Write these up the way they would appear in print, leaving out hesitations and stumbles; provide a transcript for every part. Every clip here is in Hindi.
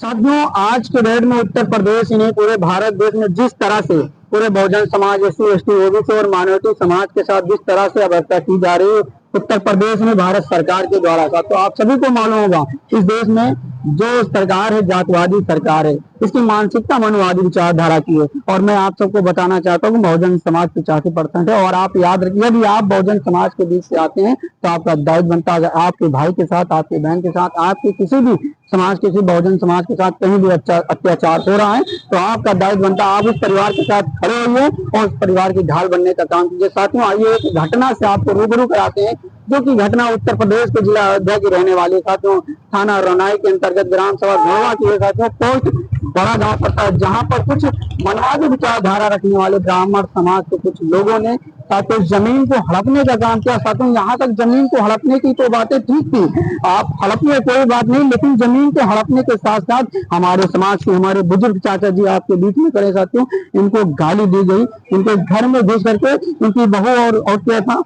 साथियों, आज के डेट में उत्तर प्रदेश इन्हें पूरे भारत देश में जिस तरह से पूरे Bahujan Samaj, SC, ST, OBC और माइनॉरिटी समाज के साथ जिस तरह से अवस्था की जा रही है उत्तर प्रदेश में भारत सरकार के द्वारा का, तो आप सभी को मालूम होगा इस देश में जो सरकार है जातिवादी सरकार है। इसकी मानसिकता मनवादी विचारधारा की है और मैं आप सबको बताना चाहता हूँ बहुजन समाज 85% है। और आप याद रखिए, यदि आप बहुजन समाज के बीच से आते हैं तो आपका दायित्व बनता है, आपके भाई के साथ, आपकी बहन के साथ, आपके किसी भी समाज, किसी बहुजन समाज के साथ कहीं भी अत्याचार हो रहा है तो आपका दायित्व बनता है आप उस परिवार के साथ खड़े होइए और उस परिवार की ढाल बनने का काम कीजिए। साथियों, आइए एक घटना से आपको रूबरू कराते हैं, जो कि घटना उत्तर प्रदेश के जिला अयोध्या की रहने वाली साथियों थाना रौनाई के अंतर्गत ग्राम सभा घोड़वा की साथियों पोस्ट बड़ा गांव पड़ता है, जहां पर कुछ मनवादी विचारधारा रखने वाले ब्राह्मण समाज के कुछ लोगों ने साथियों जमीन को हड़पने का काम किया। साथियों, यहाँ तक जमीन को हड़पने की तो बातें ठीक थी, आप हड़पने कोई बात नहीं, लेकिन जमीन के हड़पने के साथ साथ हमारे समाज के हमारे बुजुर्ग चाचा जी आपके बीच में खड़े साथियों, इनको गाली दी गई, इनके घर में घुस करके इनकी बहू और क्या था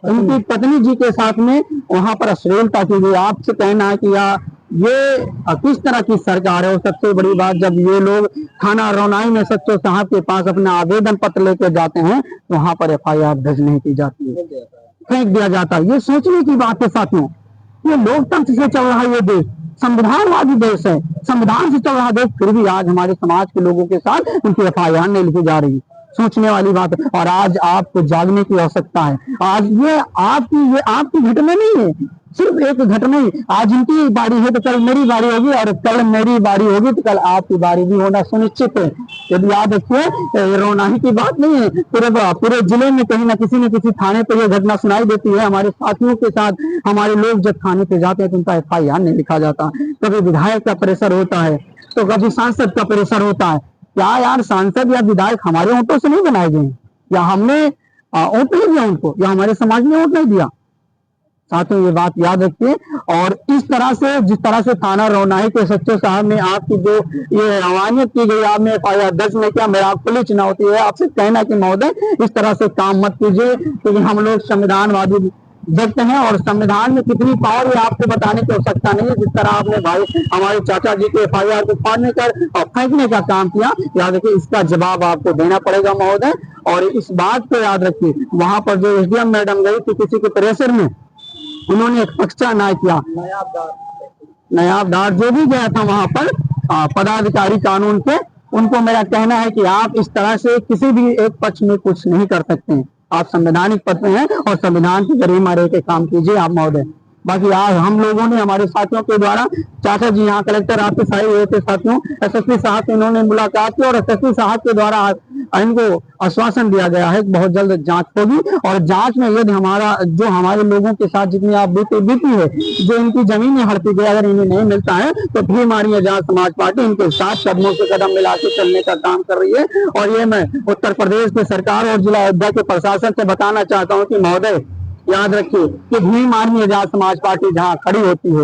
उनकी पत्नी जी के साथ में वहां पर अश्लीलता की गई। आपसे कहना है कि ये किस तरह की सरकार है। और सबसे बड़ी बात, जब ये लोग थाना रौनाई में सच्चो साहब के पास अपना आवेदन पत्र लेकर जाते हैं तो वहां पर FIR दर्ज नहीं की जाती है, फेंक दिया जाता है। ये सोचने की बात है साथियों, ये लोकतंत्र से चल रहा है ये देश, संविधानवादी देश है, संविधान से चल रहा देश, फिर भी आज हमारे समाज के लोगों के साथ उनकी FIR नहीं लिखी जा रही। सोचने वाली बात है। और आज आपको जागने की आवश्यकता है। आज ये आपकी घटना नहीं है, सिर्फ एक घटना ही। आज इनकी बारी है तो कल मेरी बारी होगी, और कल मेरी बारी होगी तो कल आपकी बारी भी होना सुनिश्चित है। यदि याद रखिए, रोनाही की बात नहीं है, पूरे जिले में कहीं ना किसी थाने पर यह घटना सुनाई देती है। हमारे साथियों के साथ हमारे लोग जब थाने पे जाते हैं तो उनका FIR नहीं लिखा जाता। कभी विधायक का प्रेशर होता है तो कभी सांसद का प्रेशर होता है। क्या यार, सांसद या विधायक हमारे वोटों से नहीं बनाए गए, या हमने वोट नहीं दिया उनको, या हमारे समाज ने वोट नहीं दिया। साथियों, ये बात याद रखिए। और इस तरह से जिस तरह से थाना रौनाई के सच्चो साहब ने आपकी जो ये रवानियत की गई, आपने FIR दर्ज नहीं किया, मेरा पुलिस चुनौती है आपसे कहना कि महोदय इस तरह से काम मत कीजिए, क्योंकि हम लोग संविधानवादी व्यक्त हैं और संविधान में कितनी पावर है आपको बताने की आवश्यकता नहीं है। जिस तरह आपने भाई हमारे चाचा जी के FIR को फाड़ने कर और फेंकने का काम किया, याद रखिए इसका जवाब आपको देना पड़ेगा महोदय। और इस बात को याद रखिए, वहां पर जो SDM मैडम गई थी किसी के प्रेशर में, उन्होंने एक पक्षा ना किया, नायाबदार जो भी गया था वहां पर पदाधिकारी कानून के, उनको मेरा कहना है कि आप इस तरह से किसी भी एक पक्ष में कुछ नहीं कर सकते हैं। आप संवैधानिक पद में हैं और संविधान की गरिमा रह के काम कीजिए आप महोदय। बाकी आज हम लोगों ने हमारे साथियों के द्वारा, चाचा जी यहाँ कलेक्टर आपके साथ हुए थे साथियों, SSP साहब से इन्होंने मुलाकात की और SSP साहब के द्वारा इनको आश्वासन दिया गया है बहुत जल्द जांच होगी। और जांच में यदि हमारे लोगों के साथ जितनी आप बीती है, जो इनकी जमीनें हड़पी गई, अगर इन्हें नहीं मिलता है तो फिर हमारी आजाद समाज पार्टी इनके साथ कदमों से कदम मिला के चलने का काम कर रही है। और ये मैं उत्तर प्रदेश की सरकार और जिला अयोध्या के प्रशासन से बताना चाहता हूँ कि महोदय याद रखिए कि भीम आर्मी आजाद समाज पार्टी जहाँ खड़ी होती है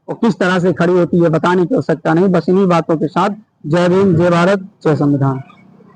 और किस तरह से खड़ी होती है बताने की आवश्यकता नहीं। बस इन्हीं बातों के साथ जय भीम, जय भारत, जय संविधान।